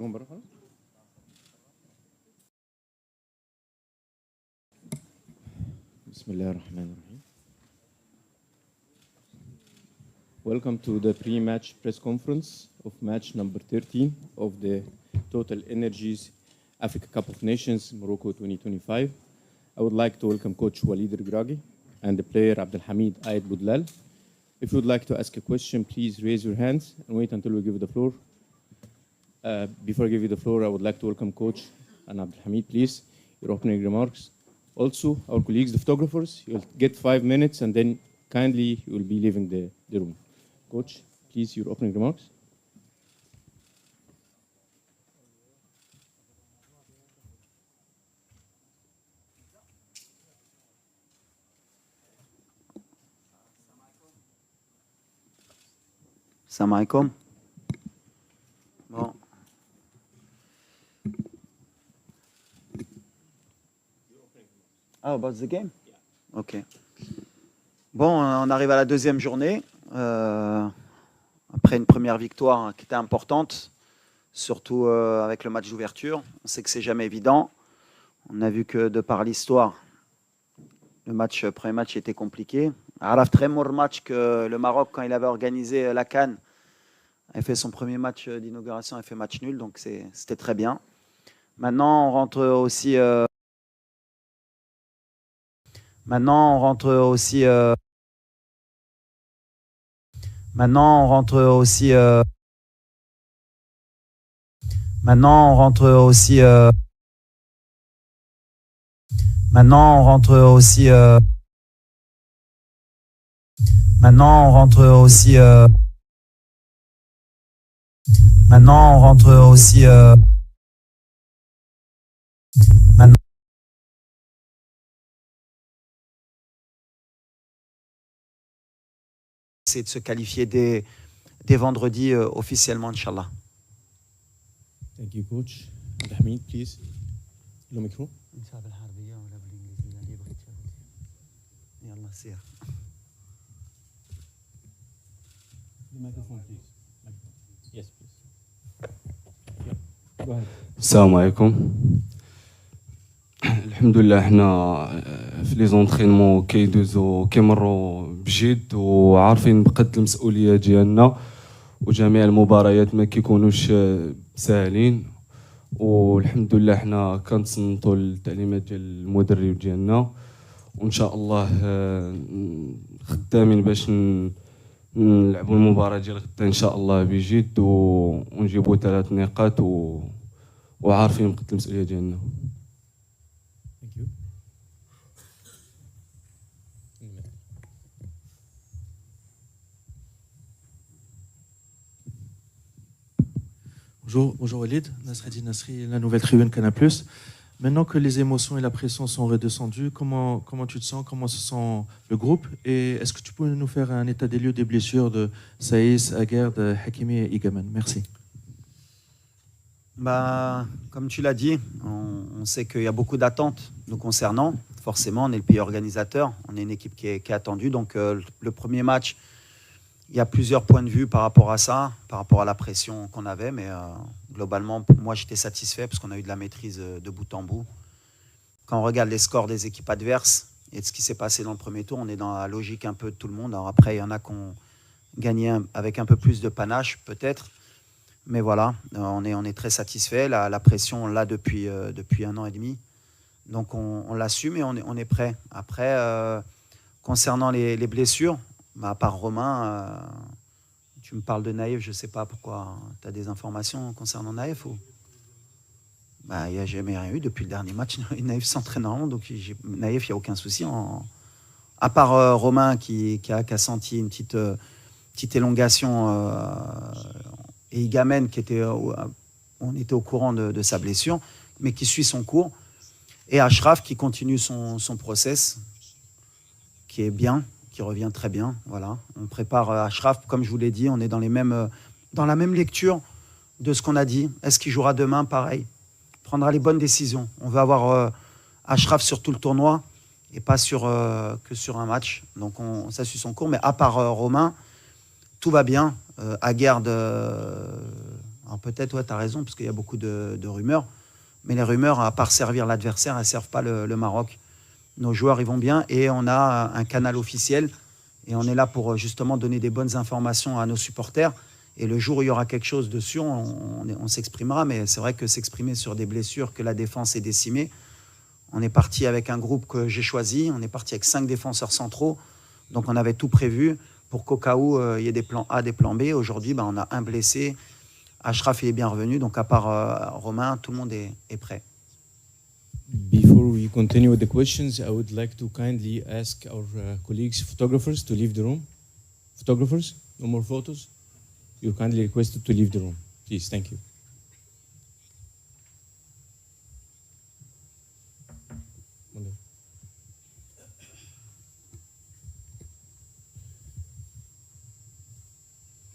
خرجهم بره خلاص. بسم الله الرحمن الرحيم. Welcome to the pre-match press conference of match number 13 of the Total Energies Africa Cup of Nations Morocco 2025. I would like to welcome Coach Walid Regragui and the player Abdelhamid Aid Boudlal. If you would like to ask a question, please raise your hands and wait until we give you the floor. Before I give you the floor, I would like to welcome Coach and Abdelhamid, please, your opening remarks. Also, our colleagues, the photographers, you'll get 5 minutes and then kindly you will be leaving the room. Coach, please, your opening remarks. Salam alaikum. Bon. Oh, about the game? Ok. Bon, on arrive à la deuxième journée. Après une première victoire qui était importante, surtout avec le match d'ouverture. On sait que c'est jamais évident. On a vu que de par l'histoire, le premier match était compliqué. Araf très mauvais match que le Maroc, quand il avait organisé la CAN, avait fait son premier match d'inauguration, avait fait match nul, donc c'était très bien. Maintenant, on rentre aussi. Maintenant, on rentre aussi. Maintenant, on rentre aussi. Maintenant, on rentre aussi. Maintenant, on rentre aussi. Maintenant, on rentre aussi. Maintenant, on rentre aussi. Maintenant. C'est de se qualifier dès vendredi officiellement, Inch'Allah. Thank you, Coach. Abdelhamid, please. Le micro. The microphone, please. Yes, please. Yeah. Go ahead. السلام عليكم. الحمد لله حنا في لي زونطرينمون كيدوزو كيمروا بجد وعارفين بقد المسؤوليه ديالنا وجميع المباريات ما كيكونوش ساهلين والحمد لله حنا كنتصنتوا التعليمات ديال المدرب ديالنا وان شاء الله خدامين باش نلعبوا المباراه ديال غدا ان شاء الله بجد ونجيبوا 3 نقاط وعارفين بقد المسؤوليه ديالنا. Bonjour Walid, Nasreddin Nasri, la nouvelle tribune Canal+. Maintenant que les émotions et la pression sont redescendues, comment tu te sens, comment se sent le groupe? Et est-ce que tu peux nous faire un état des lieux des blessures de Saïs, Aguerd, Hakimi et Igaman? Merci. Comme tu l'as dit, on sait qu'il y a beaucoup d'attentes nous concernant. Forcément, on est le pays organisateur, on est une équipe qui est attendue. Donc le premier match, il y a plusieurs points de vue par rapport à ça, par rapport à la pression qu'on avait, mais globalement, moi j'étais satisfait parce qu'on a eu de la maîtrise de bout en bout. Quand on regarde les scores des équipes adverses et de ce qui s'est passé dans le premier tour, on est dans la logique un peu de tout le monde. Alors après, il y en a qui ont gagné avec un peu plus de panache, peut-être, mais voilà, on est très satisfait. La pression, on l'a depuis 1 an et demi, donc on l'assume et on est prêt. Après, concernant les blessures, à part Romain, tu me parles de Naïf, je ne sais pas pourquoi. Tu as des informations concernant Naïf ou... Il n'y a jamais rien eu depuis le dernier match. Naïf s'entraîne normalement, donc Naïf, il n'y a aucun souci. À part Romain qui a senti une petite élongation et Igamen, on était au courant de sa blessure, mais qui suit son cours. Et Ashraf qui continue son process, qui est bien, qui revient très bien. Voilà. On prépare Ashraf, comme je vous l'ai dit, on est dans la même lecture de ce qu'on a dit. Est-ce qu'il jouera demain? Pareil. Prendra les bonnes décisions. On veut avoir Ashraf sur tout le tournoi et pas que sur un match. Donc ça suit son cours. Mais à part Romain, tout va bien. Aguerd, Alors peut-être, ouais, tu as raison, parce qu'il y a beaucoup de rumeurs. Mais les rumeurs, à part servir l'adversaire, elles ne servent pas le Maroc. Nos joueurs, ils vont bien et on a un canal officiel. Et on est là pour justement donner des bonnes informations à nos supporters. Et le jour où il y aura quelque chose dessus, on s'exprimera. Mais c'est vrai que s'exprimer sur des blessures, que la défense est décimée. On est parti avec un groupe que j'ai choisi. On est parti avec 5 défenseurs centraux. Donc on avait tout prévu pour qu'au cas où il y ait des plans A, des plans B. Aujourd'hui, on a un blessé. Achraf, il est bien revenu. Donc à part Romain, tout le monde est prêt. Before we continue with the questions, I would like to kindly ask our colleagues, photographers, to leave the room. Photographers, no more photos. You're kindly requested to leave the room. Please, thank you.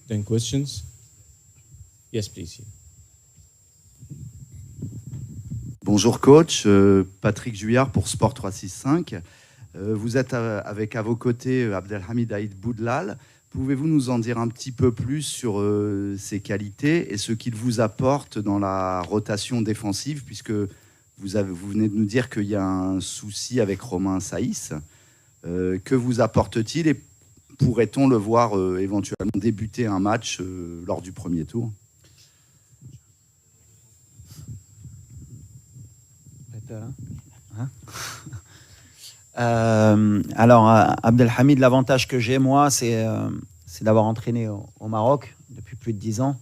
Then questions? Yes, please. Bonjour coach, Patrick Juillard pour Sport 365. Vous êtes avec à vos côtés Abdelhamid Aïd Boudlal. Pouvez-vous nous en dire un petit peu plus sur ses qualités et ce qu'il vous apporte dans la rotation défensive, puisque vous venez de nous dire qu'il y a un souci avec Romain Saïs. Que vous apporte-t-il et pourrait-on le voir éventuellement débuter un match lors du premier tour ? Alors, Abdelhamid, l'avantage que j'ai, moi, c'est d'avoir entraîné au Maroc depuis plus de 10 ans.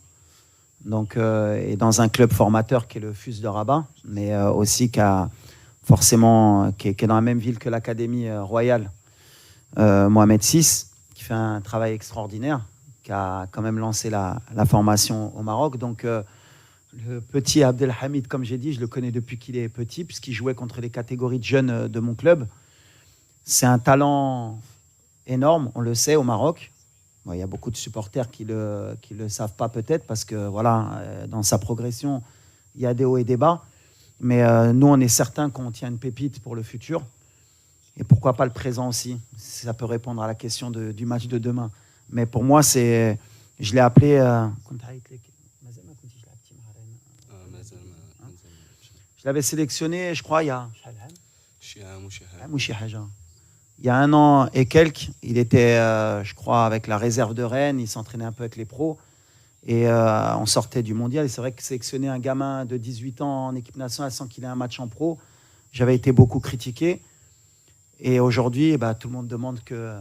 Donc, et dans un club formateur qui est le FUS de Rabat, mais aussi qui est dans la même ville que l'Académie royale Mohamed VI, qui fait un travail extraordinaire, qui a quand même lancé la formation au Maroc. Donc, le petit Abdelhamid, comme j'ai dit, je le connais depuis qu'il est petit, puisqu'il jouait contre les catégories de jeunes de mon club. C'est un talent énorme, on le sait, au Maroc. Bon, il y a beaucoup de supporters qui le savent pas peut-être, parce que voilà, dans sa progression, il y a des hauts et des bas. Mais nous, on est certain qu'on tient une pépite pour le futur. Et pourquoi pas le présent aussi, si ça peut répondre à la question du match de demain. Mais pour moi, je l'ai appelé... Je l'avais sélectionné, je crois, il y a 1 an et quelques. Il était, je crois, avec la réserve de Rennes. Il s'entraînait un peu avec les pros. Et on sortait du mondial. Et c'est vrai que sélectionner un gamin de 18 ans en équipe nationale sans qu'il ait un match en pro, j'avais été beaucoup critiqué. Et aujourd'hui, tout le monde demande que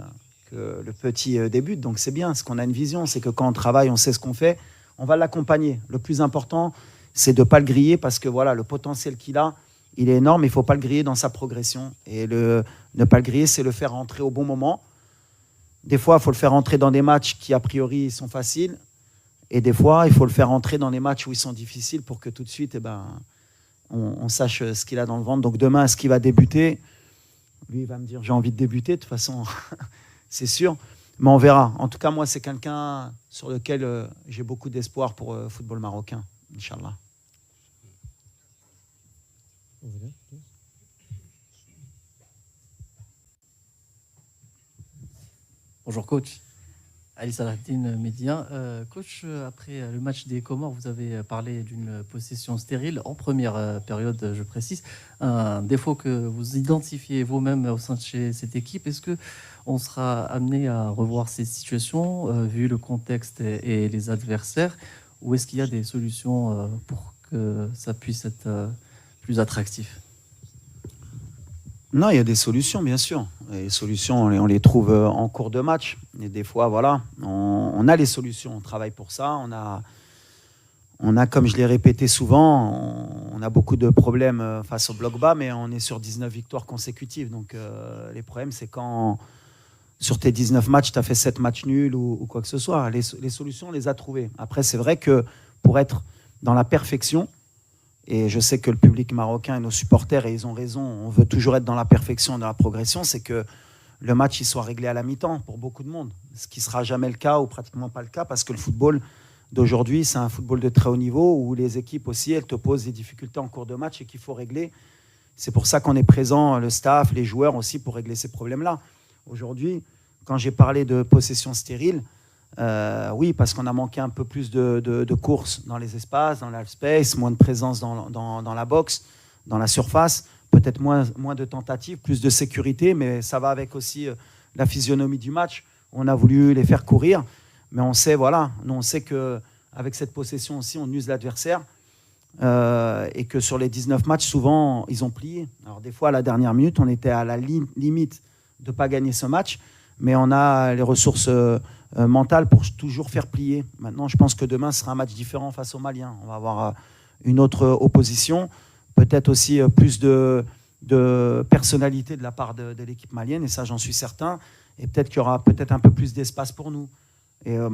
le petit débute. Donc c'est bien, parce qu'on a une vision. C'est que quand on travaille, on sait ce qu'on fait. On va l'accompagner. Le plus important, c'est de ne pas le griller, parce que voilà, le potentiel qu'il a, il est énorme. Il ne faut pas le griller dans sa progression. Et ne pas le griller, c'est le faire rentrer au bon moment. Des fois, il faut le faire rentrer dans des matchs qui, a priori, sont faciles. Et des fois, il faut le faire rentrer dans des matchs où ils sont difficiles pour que tout de suite, on sache ce qu'il a dans le ventre. Donc demain, est-ce qu'il va débuter ? Lui, il va me dire, j'ai envie de débuter, de toute façon, c'est sûr. Mais on verra. En tout cas, moi, c'est quelqu'un sur lequel j'ai beaucoup d'espoir pour le football marocain, Inch'Allah. Bonjour coach, Ali Salahdine Média. Coach, après le match des Comores, vous avez parlé d'une possession stérile en première période, je précise. Un défaut que vous identifiez vous-même au sein de cette équipe. Est-ce qu'on sera amené à revoir ces situations vu le contexte et les adversaires, ou est-ce qu'il y a des solutions pour que ça puisse être plus attractif ? Non, il y a des solutions, bien sûr. Les solutions, on les trouve en cours de match. Et des fois, voilà, on a les solutions. On travaille pour ça. On a, comme je l'ai répété souvent, on a beaucoup de problèmes face au bloc bas, mais on est sur 19 victoires consécutives. Donc, les problèmes, c'est quand, sur tes 19 matchs, tu as fait 7 matchs nuls ou quoi que ce soit. Les solutions, on les a trouvées. Après, c'est vrai que pour être dans la perfection, et je sais que le public marocain et nos supporters, et ils ont raison, on veut toujours être dans la perfection, dans la progression, c'est que le match il soit réglé à la mi-temps pour beaucoup de monde. Ce qui ne sera jamais le cas ou pratiquement pas le cas, parce que le football d'aujourd'hui, c'est un football de très haut niveau où les équipes aussi, elles te posent des difficultés en cours de match et qu'il faut régler. C'est pour ça qu'on est présent, le staff, les joueurs aussi, pour régler ces problèmes-là. Aujourd'hui, quand j'ai parlé de possession stérile, Oui, parce qu'on a manqué un peu plus de courses dans les espaces, dans l'half space, moins de présence dans la boxe, dans la surface, peut-être moins de tentatives, plus de sécurité, mais ça va avec aussi la physionomie du match. On a voulu les faire courir, mais on sait, nous on sait qu'avec cette possession aussi, on use l'adversaire. Et que sur les 19 matchs, souvent, ils ont plié. Alors des fois, à la dernière minute, on était à la limite de ne pas gagner ce match, mais on a les ressources mentales pour toujours faire plier. Maintenant, je pense que demain sera un match différent face aux Maliens. On va avoir une autre opposition, peut-être aussi plus de personnalité de la part de l'équipe malienne, et ça, j'en suis certain. Et peut-être qu'il y aura peut-être un peu plus d'espace pour nous.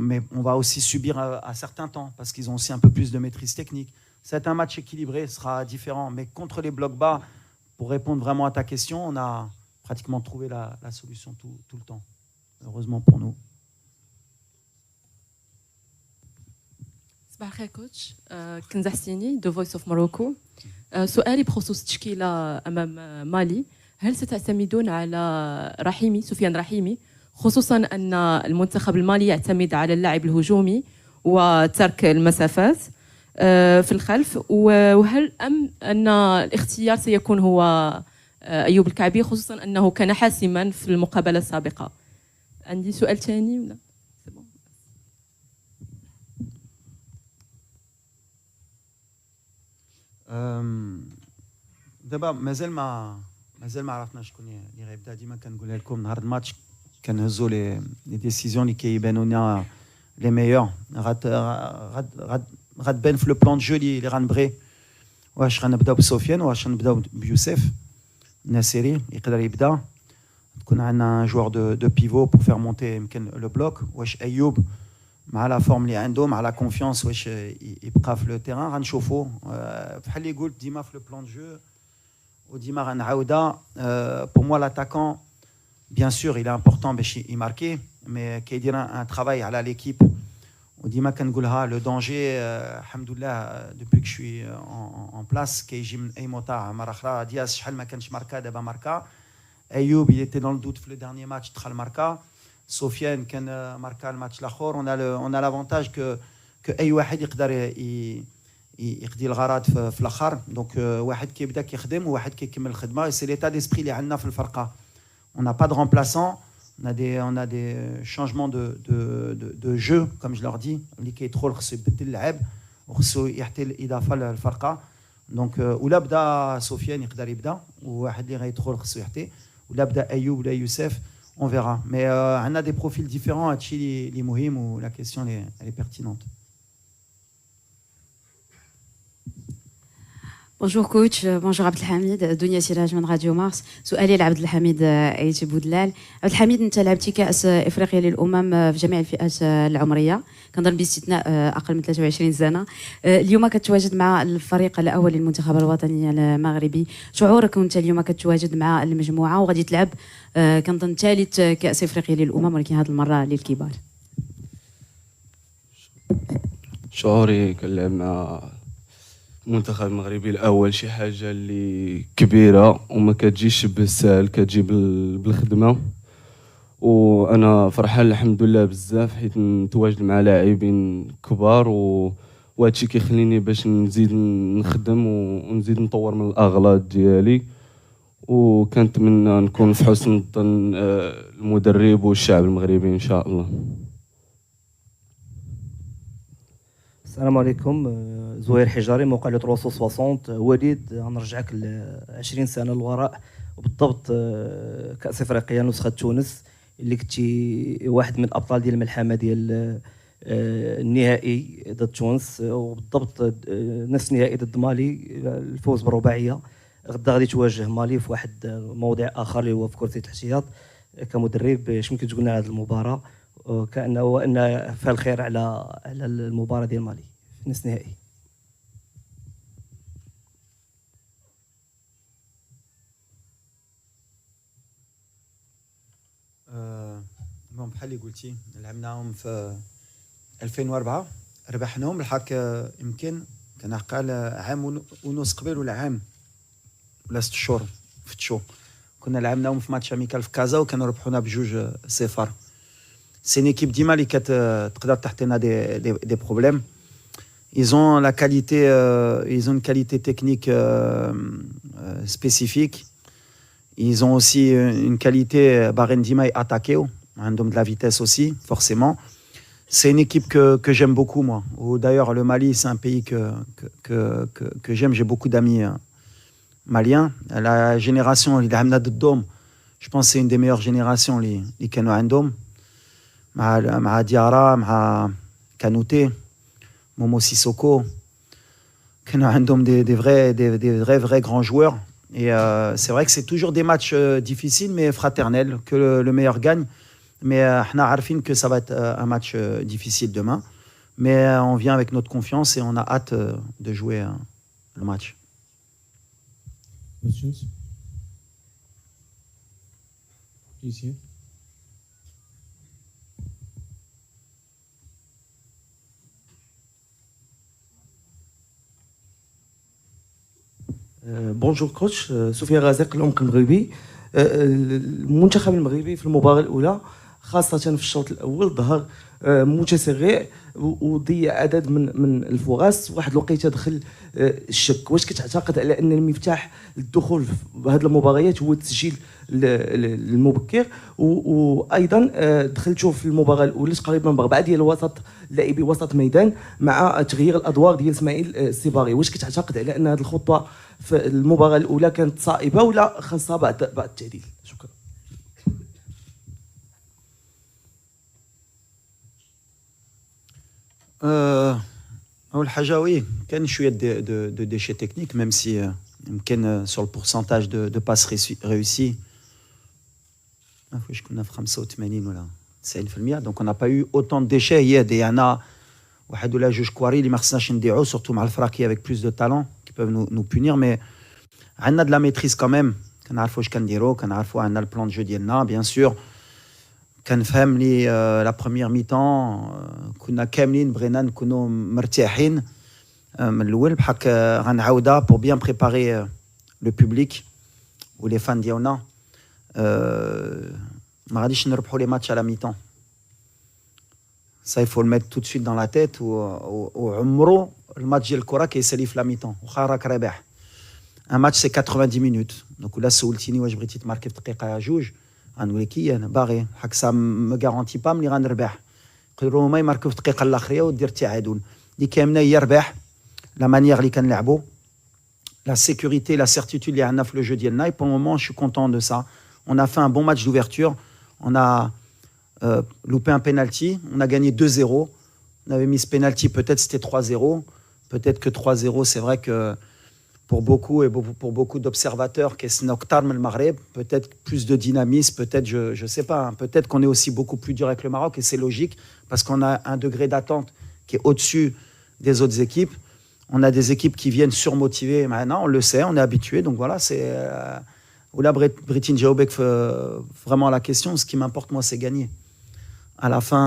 Mais on va aussi subir à certains temps, parce qu'ils ont aussi un peu plus de maîtrise technique. C'est un match équilibré, ce sera différent. Mais contre les blocs bas, pour répondre vraiment à ta question, on a pratiquement trouvé la solution tout le temps. Heureusement pour nous. صباح الخير كوتش كنزة حسيني دو فويس اوف موروكو سؤالي بخصوص التشكيلة أمام مالي هل ستعتمدون على سفيان رحيمي خصوصا أن المنتخب المالي يعتمد على اللعب الهجومي وترك المسافات في الخلف وهل أن الاختيار سيكون هو أيوب الكعبي خصوصا أنه كان حاسما في المقابلة السابقة عندي سؤال ثاني ولا دابا مازال ما عرفناش شكون اللي غيبدا. ديما كنقولها لكم نهار الماتش كنهزوا لي ديسيزيون اللي كيبانوا لنا لي ميور. غتبان في لو بلان دو جو اللي غنبغي. واش غنبداو بسفيان واش غنبداو بيوسف الناصري يقدر يبدا. تكون عندنا جوار دو بيفو بور فير مونتي يمكن لو بلوك. واش ايوب مع لا فورم اللي عنده مع لا كونفيونس واش يبقى في لو تيران غنشوفوا. بحال اللي قلت ديما في لو بلان دو جو وديما غنعاودها. بور موا لاتاكون بيان سور il est important باش يماركي مي كيدير ان ترافاي على ليكيب. وديما كنقولها لو دونجي الحمد لله دوبوي كو شوي اون بلاس كيجي من اي موطا مره اخرى. دياس شحال ما كانش ماركا دابا ماركا. ايوب il était dans le doute في لو ديرني ماتش دخل ماركا. سفيان كان ماركا الماتش الاخر. on a l'avantage que اي واحد يقدر يقضي الغرض في الاخر. دونك واحد كيبدا كيخدم وواحد كيكمل الخدمه. سي ليتا ديسبري اللي عندنا في الفرقه. on n'a pas de remplaçant. On a des changements de jeu, comme je leur dis. اللي كيدخل خصو يبدل اللعب وخصو يعطي الاضافه للفرقه. دونك ولا بدا سفيان يقدر يبدا وواحد اللي غيدخل خصو يعطي. ولا بدا ايوب ولا يوسف on verra. Mais on a des profils différents. هادشي اللي مهم و la question elle est pertinente. Bonjour coach, bonjour Abdelhamid, دنيا سراج من راديو مارس. سؤالي لعبد الحميد ايتي بودلال. عبد الحميد انت لعبتي كاس افريقيا للامم في جميع الفئات العمريه كنظن باستثناء اقل من 23 سنه. اليوم كتواجد مع الفريق الاول للمنتخب الوطني المغربي. شعورك وانت اليوم كتواجد مع المجموعه وغادي تلعب كنظن ثالث كاس افريقيا للامم ولكن هذه المره للكبار؟ شعوري كنلعب مع المنتخب المغربي الاول شي حاجه اللي كبيره وما كتجيش بالسهل كتجي بالخدمه. وانا فرحان الحمد لله بزاف حيت نتواجد مع لاعبين كبار وهادشي كيخليني باش نزيد نخدم ونزيد نطور من الاغلاط ديالي. وكنتمنى نكون في حسن الظن المدرب والشعب المغربي ان شاء الله. السلام عليكم. زهير حجاري موقع لو 360. وليد غنرجعك ل 20 سنه للوراء وبالضبط كاس افريقيا نسخه تونس اللي كنتي واحد من الابطال ديال الملحمه ديال النهائي ضد تونس وبالضبط نفس النهائي ضد مالي الفوز بالرباعيه. غدا غادي تواجه مالي في واحد موضع اخر اللي هو في كرة الاحتياط. كمدرب اش ممكن تقول لنا على هذه المباراه كانه فيها الخير على المباراه ديال مالي في نصف النهائي؟ بحال اللي قلتي لعبناهم في 2004 ربحناهم الحق. يمكن كان عقال عام ونص قبل ولا عام ولا 6 شهور في تشو كنا لعبناهم في ماتش اميكال في كازا وكانوا ربحونا ب2-0. c'est une équipe d'Ima qui a des problèmes. Ils ont la qualité, ils ont une qualité technique spécifique. Ils ont aussi une qualité Barendima et attaqué, un homme de la vitesse aussi, forcément. C'est une équipe que j'aime beaucoup, moi. D'ailleurs, le Mali, c'est un pays que j'aime. J'ai beaucoup d'amis maliens. La génération, je pense que c'est une des meilleures générations, les Kano مع Diarra, مع Kanouté, Momo Sissoko. كانوا عندهم des vrais grands joueurs. Et c'est vrai que c'est toujours des matchs difficiles, mais fraternels, que le meilleur gagne. Mais on a que ça va être un match difficile demain. Mais on vient avec notre confiance et on a hâte de jouer le match. Questions? Please here. بونجور كوتش سفيان غازق العمق المغربي. المنتخب المغربي في المباراة الأولى خاصة في الشوط الأول ظهر متسرع وضيع عدد من الفرص. واحد الوقيته دخل الشك. واش كتعتقد على أن المفتاح للدخول في هذه المباريات هو التسجيل المبكر؟ وأيضا دخلتوا في المباراة الأولى تقريبا ب4 ديال الوسط لاعبي وسط ميدان مع تغيير الأدوار ديال اسماعيل السيباري. واش كتعتقد على أن هذه الخطوة في المباراة الأولى كانت صائبة ولا خاصها بعض التعديل؟ شكرا. أول حاجة oui, كان شوية de déchets techniques, même si يمكن sur le pourcentage de passes réussies واش كنا في 85 ولا 90%. Donc on n'a pas eu autant de déchets. Il y en a واحد ولا جوج كواري اللي ما خصناش نديعو, surtout مع الفراقي avec plus de talent qui peuvent nous punir. Mais عندنا de la maîtrise quand même. كنعرفوا واش كنديروا, كنعرفوا عندنا le plan de jeu ديالنا bien sûr. كنفهم لي لا بروميير ميطون كنا كاملين بغينا نكونوا مرتاحين من الاول بحال غنعاودها pour bien préparer le public ou les fans ديالنا. ما غاديش نربحوا لي ماتش على ميطون. Ça il faut le mettre tout de suite dans la tête. وعمرو الماتش ديال الكره كيسالي في لا ميطون واخا راك رابح. Un match c'est 90 minutes. Donc là سولتيني واش بغيتي تماركي في دقيقه جوج, غنقول لك انا باغي حق سا ما غارونتي با ملي غنربح. يقدروا هما يماركوا في الدقيقه الاخريه ودير التعادل. اللي كامله هي ربح لا مانيير اللي كنلعبوا, la sécurité, la certitude اللي عندنا في لو جو ديالنا. Et pour le moment je suis content de ça. On a fait un bon match d'ouverture. On a loupé un penalty, on a gagné 2-0. On avait mis ce penalty, peut-être c'était 3-0, peut-être que 3-0, c'est vrai que pour beaucoup et pour beaucoup d'observateurs, peut-être plus de dynamisme, peut-être, je sais pas, hein, peut-être qu'on est aussi beaucoup plus dur avec le Maroc et c'est logique parce qu'on a un degré d'attente qui est au-dessus des autres équipes. On a des équipes qui viennent surmotivées maintenant, on le sait, on est habitué, donc voilà, c'est... Oula Britin Jaobek vraiment la question, ce qui m'importe moi c'est gagner. À la fin,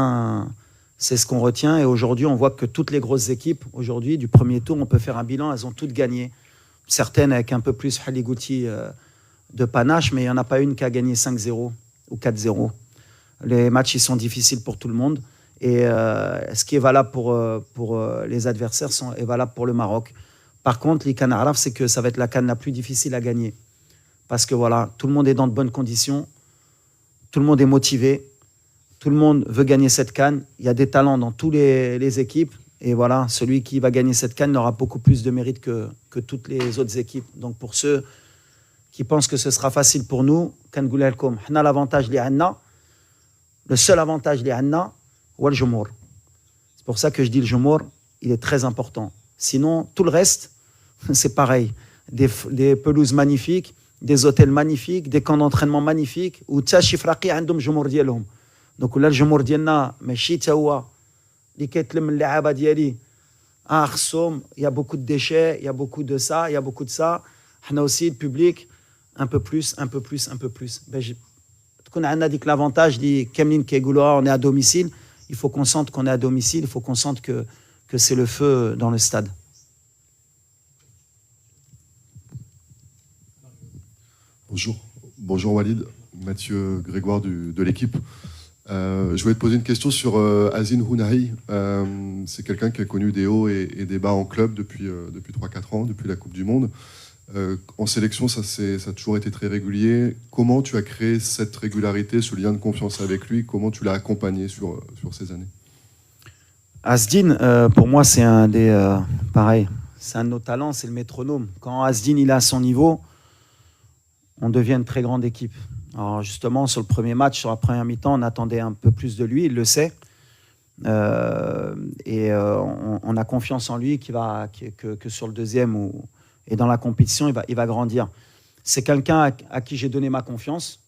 c'est ce qu'on retient et aujourd'hui on voit que toutes les grosses équipes, aujourd'hui du premier tour on peut faire un bilan, elles ont toutes gagné. Certaines avec un peu plus Haligouti de panache, mais il n'y en a pas une qui a gagné 5-0 ou 4-0. Les matchs ils sont difficiles pour tout le monde et ce qui est valable pour les adversaires est valable pour le Maroc. Par contre, les CAN Araf, c'est que ça va être la CAN la plus difficile à gagner. Parce que voilà, tout le monde est dans de bonnes conditions, tout le monde est motivé, tout le monde veut gagner cette CAN. Il y a des talents dans toutes les équipes. Et voilà, celui qui va gagner cette CAN aura beaucoup plus de mérite que toutes les autres équipes. Donc pour ceux qui pensent que ce sera facile pour nous, on a l'avantage, le seul avantage, c'est le Jumour. C'est pour ça que je dis le Jumour, il est très important. Sinon, tout le reste, c'est pareil. Des pelouses magnifiques, des hôtels magnifiques, des camps d'entraînement magnifiques, où تشي فراقي عندهم جمهور ديالهم. Donc là الجمهور ديالنا ماشي تا هو اللي كيتلم اللعابه ديالي خصهم, il y a beaucoup de déchets, il y a beaucoup de ça, il y a beaucoup de ça. حنا aussi le public un peu plus. تكون عندنا ديك l'avantage اللي كاملين كيقولوها on est à domicile, il faut qu'on sente qu'on est à domicile, il faut qu'on sente que c'est le feu dans le stade. Bonjour Walid, Mathieu Grégoire de l'équipe. Je voulais te poser une question sur Azin Hounahi. C'est quelqu'un qui a connu des hauts et des bas en club depuis 3-4 ans, depuis la Coupe du Monde. En sélection, ça a toujours été très régulier. Comment tu as créé cette régularité, ce lien de confiance avec lui? Comment tu l'as accompagné sur ces années? Asdin, pour moi, c'est un des... pareil, c'est un de nos talents, c'est le métronome. Quand Asdin il est à son niveau, on devient une très grande équipe. Alors justement, sur le premier match, sur la première mi-temps, on attendait un peu plus de lui, il le sait. On a confiance en lui que sur le deuxième et dans la compétition, il va grandir. C'est quelqu'un à qui j'ai donné ma confiance,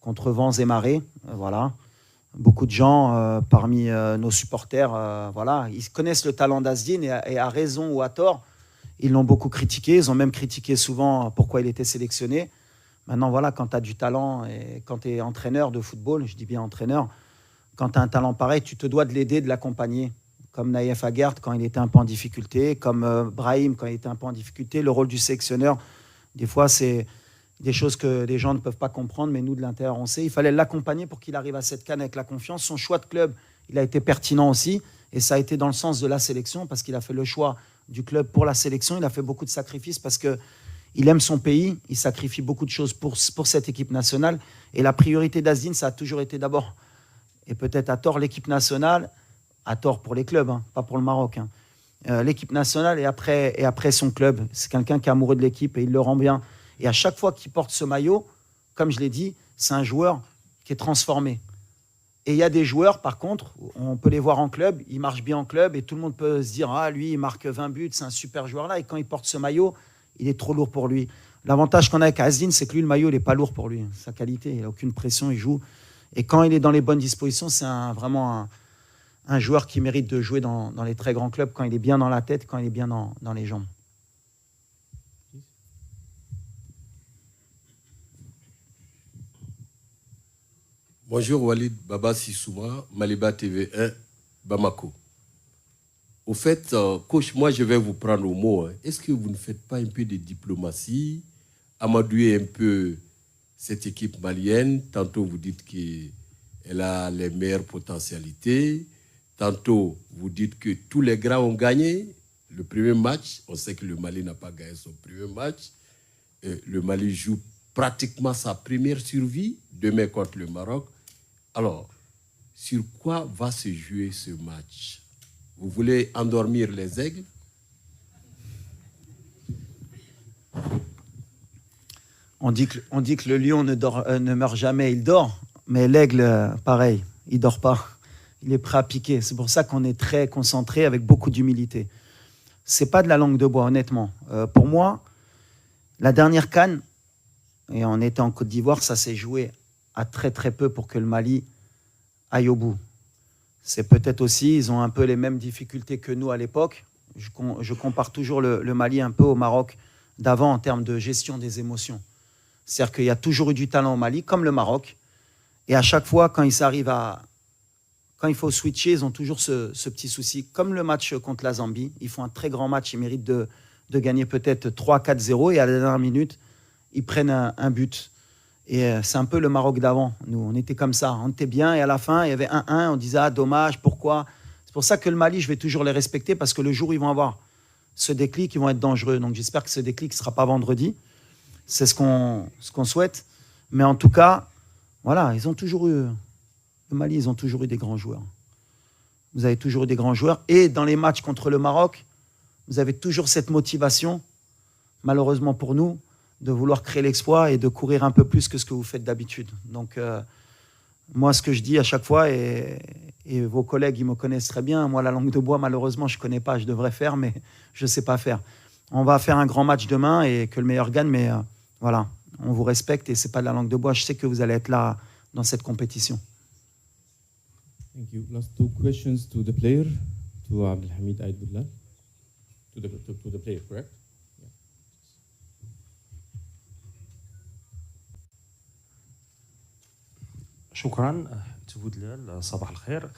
contre vents et marées. Voilà. Beaucoup de gens parmi nos supporters, voilà, ils connaissent le talent d'Asdin et à raison ou à tort, ils l'ont beaucoup critiqué. Ils ont même critiqué souvent pourquoi il était sélectionné. Maintenant, voilà, quand tu as du talent et quand tu es entraîneur de football, je dis bien entraîneur, quand tu as un talent pareil, tu te dois de l'aider, de l'accompagner. Comme Naïef Aguerd quand il était un peu en difficulté, comme Brahim quand il était un peu en difficulté. Le rôle du sélectionneur, des fois, c'est des choses que les gens ne peuvent pas comprendre, mais nous, de l'intérieur, on sait. Il fallait l'accompagner pour qu'il arrive à cette CAN avec la confiance. Son choix de club, il a été pertinent aussi, et ça a été dans le sens de la sélection, parce qu'il a fait le choix du club pour la sélection. Il a fait beaucoup de sacrifices parce que il aime son pays, il sacrifie beaucoup de choses pour cette équipe nationale. Et la priorité d'Asdin, ça a toujours été d'abord, et peut-être à tort, l'équipe nationale, à tort pour les clubs, hein, pas pour le Maroc. Hein. L'équipe nationale et après son club. C'est quelqu'un qui est amoureux de l'équipe et il le rend bien. Et à chaque fois qu'il porte ce maillot, comme je l'ai dit, c'est un joueur qui est transformé. Et il y a des joueurs, par contre, on peut les voir en club, ils marchent bien en club et tout le monde peut se dire « Ah, lui, il marque 20 buts, c'est un super joueur là. » Et quand il porte ce maillot, il est trop lourd pour lui. L'avantage qu'on a avec Asdin, c'est que lui, le maillot, il n'est pas lourd pour lui. Sa qualité, il n'a aucune pression, il joue. Et quand il est dans les bonnes dispositions, c'est vraiment un joueur qui mérite de jouer dans les très grands clubs, quand il est bien dans la tête, quand il est bien dans les jambes. Bonjour Walid Baba Sissouma, Maliba TV1, Bamako. Au fait, coach, moi je vais vous prendre au mot. Est-ce que vous ne faites pas un peu de diplomatie, amadouer un peu cette équipe malienne? Tantôt vous dites qu'elle a les meilleures potentialités, tantôt vous dites que tous les grands ont gagné le premier match. On sait que le Mali n'a pas gagné son premier match. Le Mali joue pratiquement sa première survie demain contre le Maroc. Alors, sur quoi va se jouer ce match? Vous voulez endormir les aigles? On dit que le lion ne meurt jamais, il dort. Mais l'aigle, pareil, il ne dort pas. Il est prêt à piquer. C'est pour ça qu'on est très concentré avec beaucoup d'humilité. Ce n'est pas de la langue de bois, honnêtement. Pour moi, la dernière CAN, et on était en Côte d'Ivoire, ça s'est joué à très très peu pour que le Mali aille au bout. C'est peut-être aussi, ils ont un peu les mêmes difficultés que nous à l'époque. Je compare toujours le Mali un peu au Maroc d'avant en termes de gestion des émotions. C'est-à-dire qu'il y a toujours eu du talent au Mali, comme le Maroc. Et à chaque fois, quand il faut switcher, ils ont toujours ce petit souci. Comme le match contre la Zambie, ils font un très grand match, ils méritent de gagner peut-être 3-4-0 et à la dernière minute, ils prennent un but. Et c'est un peu le Maroc d'avant. Nous, on était comme ça. On était bien et à la fin, il y avait 1-1. On disait « Ah, dommage, pourquoi ?» C'est pour ça que le Mali, je vais toujours les respecter parce que le jour où ils vont avoir ce déclic, ils vont être dangereux. Donc j'espère que ce déclic ne sera pas vendredi. C'est ce qu'on souhaite. Mais en tout cas, voilà, ils ont toujours eu... Le Mali, ils ont toujours eu des grands joueurs. Vous avez toujours eu des grands joueurs. Et dans les matchs contre le Maroc, vous avez toujours cette motivation, malheureusement pour nous, de vouloir créer l'exploit et de courir un peu plus que ce que vous faites d'habitude. Donc, moi, ce que je dis à chaque fois, et vos collègues, ils me connaissent très bien, moi, la langue de bois, malheureusement, je ne connais pas, je devrais faire, mais je ne sais pas faire. On va faire un grand match demain et que le meilleur gagne, mais voilà, on vous respecte et ce n'est pas de la langue de bois. Je sais que vous allez être là dans cette compétition. Thank you. Last two questions to the player, to Abdelhamid Aïd Boudlal. To the player, correct? شكرا تبودلال صباح الخير.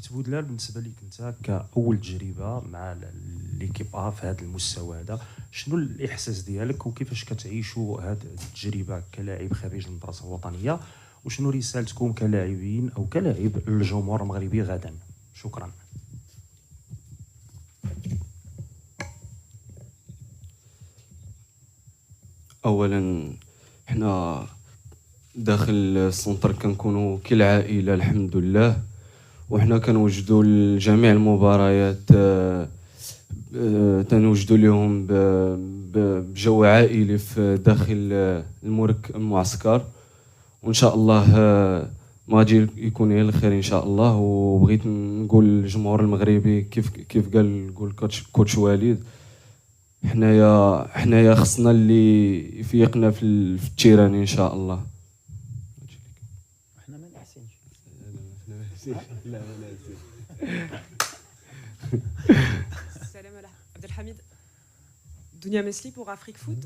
تبودلال بالنسبه لك انت كاول تجربه مع ليكيب ا في هذا المستوى هذا، شنو الاحساس ديالك وكيفاش كتعيشوا هذه التجربه كلاعب خريج المدرسه الوطنيه؟ وشنو رسالتكم كلاعبين او كلاعب للجمهور المغربي غدا؟ شكرا. اولا حنا داخل السونتر كنكونوا كالعائله الحمد لله، وحنا كنوجدوا لجميع المباريات تنوجدوا لهم بجو عائلي في داخل المعسكر، وان شاء الله ما غادي يكون غير الخير ان شاء الله. وبغيت نقول للجمهور المغربي كيف قال كوتش وليد، حنايا خصنا اللي يفيقنا في التيران ان شاء الله. احنا ما نحسنش. Salam Abdelhamid. Dounia Mesli pour Afrique Foot.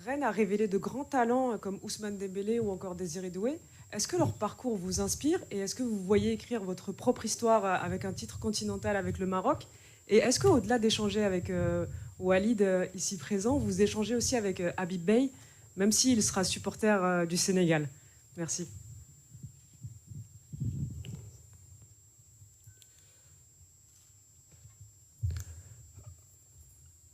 Rennes a révélé de grands talents comme Ousmane Dembélé ou encore Désiré Doué. Est-ce que leur parcours vous inspire et est-ce que vous voyez écrire votre propre histoire avec un titre continental avec le Maroc? Et est-ce qu'au-delà d'échanger avec Walid ici présent, vous échangez aussi avec Habib Bey, même s'il sera supporter du Sénégal? Merci.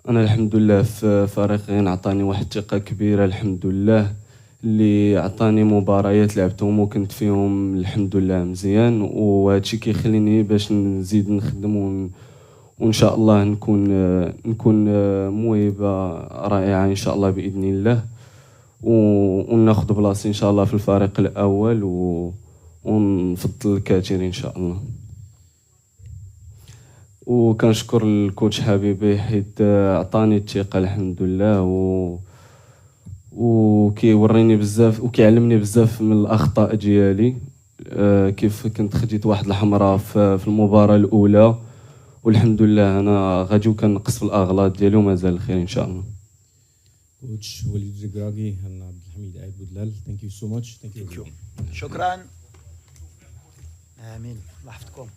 انا الحمد لله في فريقين عطاني واحد الثقه كبيره الحمد لله، اللي عطاني مباريات لعبتهم وكنت فيهم الحمد لله مزيان، وهادشي كيخليني باش نزيد نخدم وان شاء الله نكون موهبه رائعه ان شاء الله باذن الله، وناخذ بلاصتي ان شاء الله في الفريق الاول ونفضل الكثير ان شاء الله. وكنشكر الكوتش حبيبي حيت عطاني الثقه الحمد لله، وكيوريني بزاف وكيعلمني بزاف من الاخطاء ديالي، كيف كنت خديت واحد الحمراء في المباراه الاولى، والحمد لله انا غادي وكنقص في الاغلاط ديالي ومازال الخير ان شاء الله. Coach Walid Regragui and Abdelhamid Aïd Boudlal, thank you so much. Thank you. شكرا. امين. الله يحفظكم.